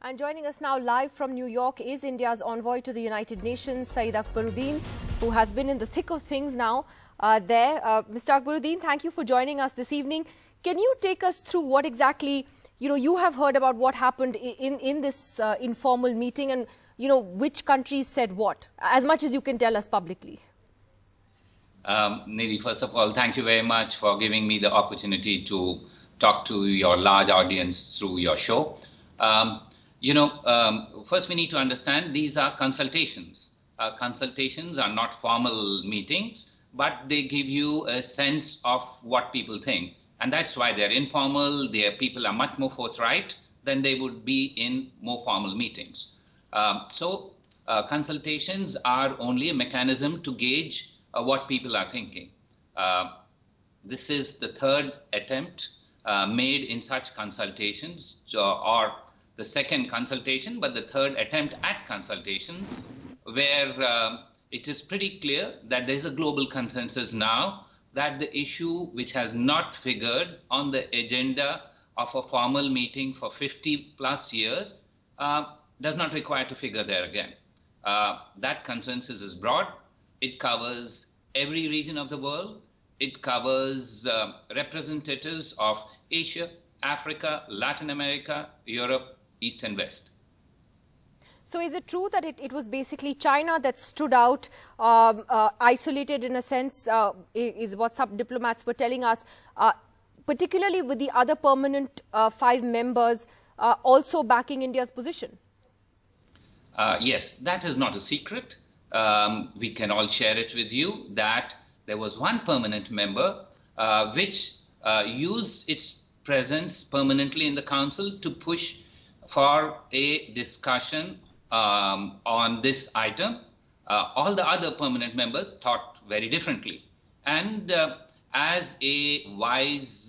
And joining us now live from New York is India's envoy to the United Nations, Syed Akbaruddin, who has been in the thick of things now there. Mr. Akbaruddin, thank you for joining us this evening. Can you take us through what exactly, you have heard about what happened in this informal meeting and, which countries said what, as much as you can tell us publicly? Nidhi, first of all, thank you very much for giving me the opportunity to talk to your large audience through your show. First we need to understand these are consultations. Consultations are not formal meetings, but they give you a sense of what people think. And that's why they're informal. People are much more forthright than they would be in more formal meetings. Consultations are only a mechanism to gauge what people are thinking. This is the third attempt made in such consultations, or the second consultation, but the third attempt at consultations, where it is pretty clear that there is a global consensus now that the issue which has not figured on the agenda of a formal meeting for 50 plus years does not require to figure there again. That consensus is broad. It covers every region of the world. It covers representatives of Asia, Africa, Latin America, Europe, East and West. So is it true that it was basically China that stood out, isolated in a sense, is what some diplomats were telling us, particularly with the other permanent 5 members also backing India's position? Yes, that is not a secret. We can all share it with you that there was one permanent member which used its presence permanently in the council to push for a discussion on this item. All the other permanent members thought very differently. And as a wise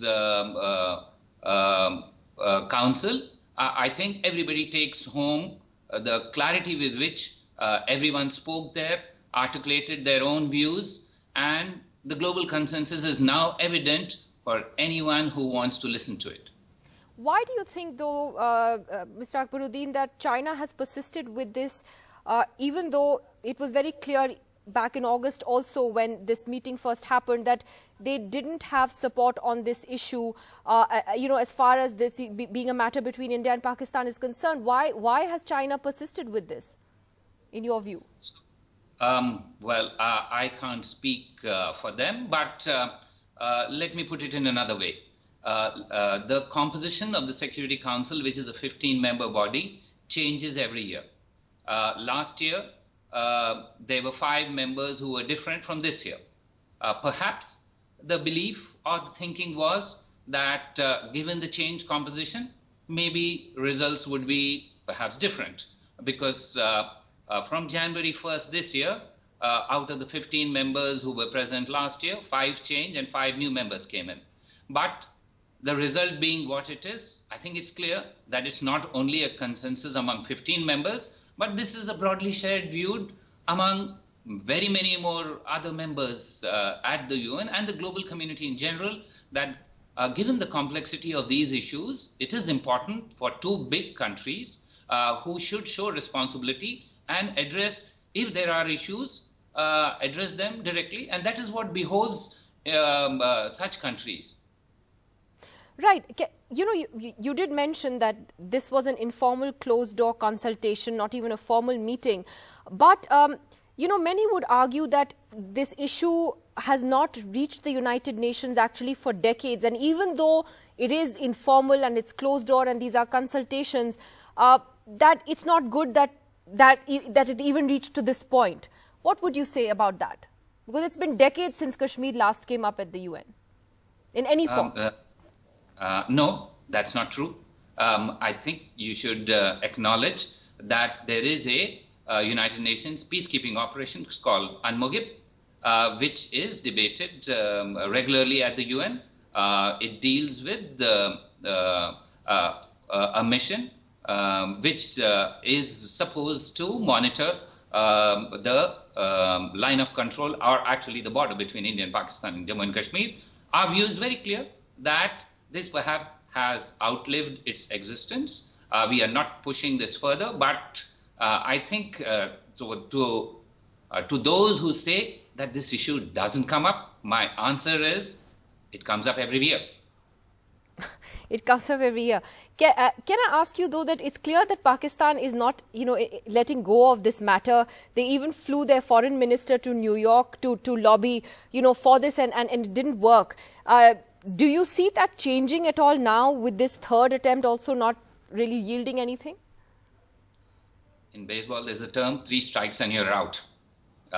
council, I think everybody takes home the clarity with which everyone spoke there, articulated their own views, and the global consensus is now evident for anyone who wants to listen to it. Why do you think, though, Mr. Akbaruddin, that China has persisted with this, even though it was very clear back in August also when this meeting first happened that they didn't have support on this issue, as far as this being a matter between India and Pakistan is concerned? Why has China persisted with this, in your view? I can't speak for them, but let me put it in another way. The composition of the Security Council, which is a 15-member body, changes every year. Last year, there were 5 members who were different from this year. Perhaps the belief or the thinking was that given the changed composition, maybe results would be perhaps different. Because from January 1st this year, out of the 15 members who were present last year, 5 changed and 5 new members came in. But the result being what it is, I think it's clear that it's not only a consensus among 15 members, but this is a broadly shared view among very many more other members at the UN and the global community in general, that given the complexity of these issues, it is important for 2 big countries who should show responsibility and address, if there are issues, address them directly. And that is what behoves such countries. Right. You did mention that this was an informal closed-door consultation, not even a formal meeting. But, many would argue that this issue has not reached the United Nations actually for decades. And even though it is informal and it's closed-door and these are consultations, that it's not good that it even reached to this point. What would you say about that? Because it's been decades since Kashmir last came up at the UN in any form. No, that's not true. I think you should acknowledge that there is a United Nations peacekeeping operation called UNMOGIP, which is debated regularly at the UN. It deals with a mission which is supposed to monitor the line of control, or actually the border between India and Pakistan and Jammu and Kashmir. Our view is very clear that this perhaps has outlived its existence. We are not pushing this further, but I think to those who say that this issue doesn't come up, my answer is it comes up every year. It comes up every year. Can I ask you, though, that it's clear that Pakistan is not, letting go of this matter. They even flew their foreign minister to New York to lobby, for this, and it didn't work. Do you see that changing at all now with this third attempt also not really yielding anything? In baseball, there's a term, 3 strikes and you're out.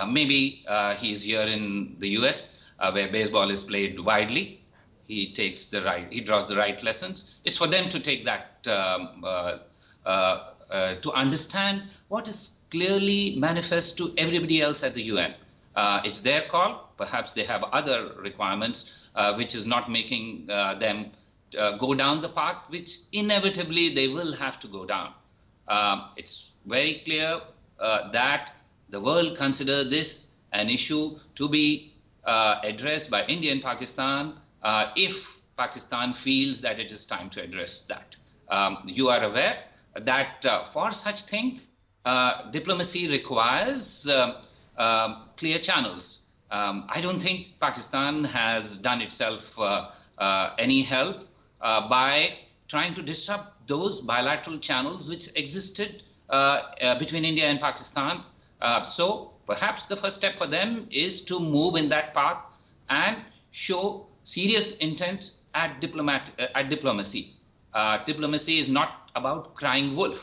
Maybe he's here in the US, where baseball is played widely. He draws the right lessons. It's for them to take that, to understand what is clearly manifest to everybody else at the UN. It's their call. Perhaps they have other requirements, which is not making them go down the path, which inevitably they will have to go down. It's very clear that the world consider this an issue to be addressed by India and Pakistan if Pakistan feels that it is time to address that. You are aware that for such things, diplomacy requires clear channels. I don't think Pakistan has done itself any help by trying to disrupt those bilateral channels which existed between India and Pakistan. So perhaps the first step for them is to move in that path and show serious intent at diplomacy. Diplomacy is not about crying wolf.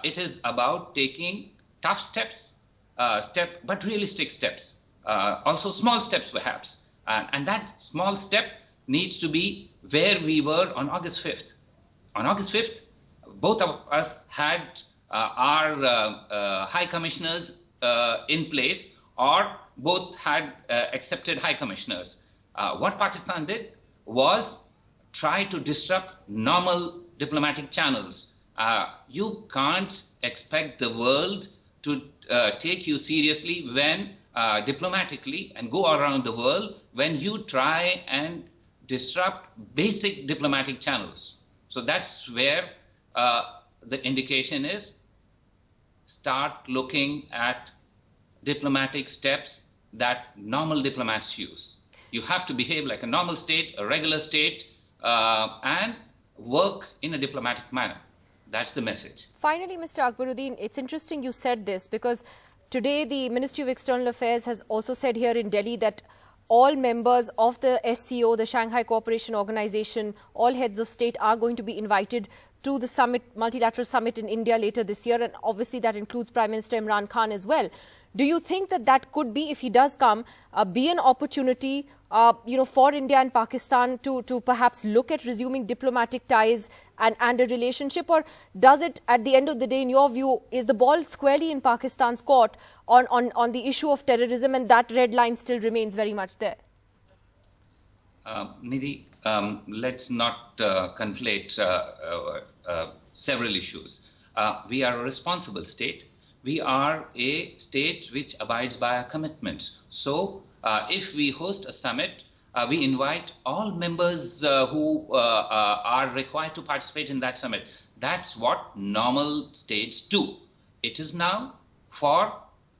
It is about taking tough steps, but realistic steps. Also small steps perhaps. And that small step needs to be where we were on August 5th. On August 5th, both of us had our high commissioners in place, or both had accepted high commissioners. What Pakistan did was try to disrupt normal diplomatic channels. You can't expect the world to take you seriously when diplomatically and go around the world when you try and disrupt basic diplomatic channels. So that's where the indication is. Start looking at diplomatic steps that normal diplomats use. You have to behave like a normal state, a regular state, and work in a diplomatic manner. That's the message. Finally, Mr. Akbaruddin, it's interesting you said this, because today the Ministry of External Affairs has also said here in Delhi that all members of the SCO, the Shanghai Cooperation Organization, all heads of state are going to be invited to the summit, multilateral summit in India later this year, and obviously that includes Prime Minister Imran Khan as well. Do you think that that could be, if he does come, be an opportunity, for India and Pakistan to perhaps look at resuming diplomatic ties and a relationship? Or does it, at the end of the day, in your view, is the ball squarely in Pakistan's court on the issue of terrorism, and that red line still remains very much there? Nidhi, let's not conflate several issues. We are a responsible state. We are a state which abides by our commitments. So if we host a summit, we invite all members who are required to participate in that summit. That's what normal states do. It is now for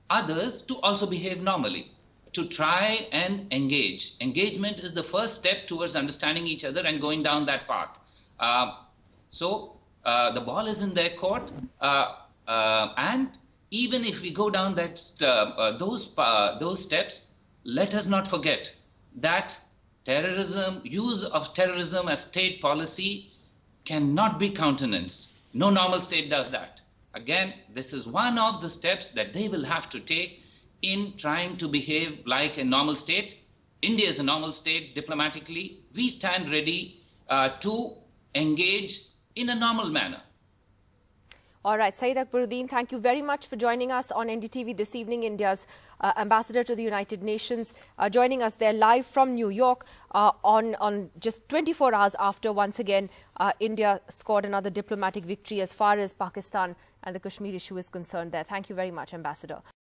others to also behave normally, to try and engage. Engagement is the first step towards understanding each other and going down that path. So the ball is in their court, and even if we go down that those steps, let us not forget that terrorism, use of terrorism as state policy cannot be countenanced. No normal state does that. Again, this is one of the steps that they will have to take in trying to behave like a normal state. India is a normal state diplomatically. We stand ready to engage in a normal manner. All right, Syed Akbaruddin, thank you very much for joining us on NDTV this evening. India's ambassador to the United Nations, joining us there live from New York on just 24 hours after, once again, India scored another diplomatic victory as far as Pakistan and the Kashmir issue is concerned there. Thank you very much, Ambassador.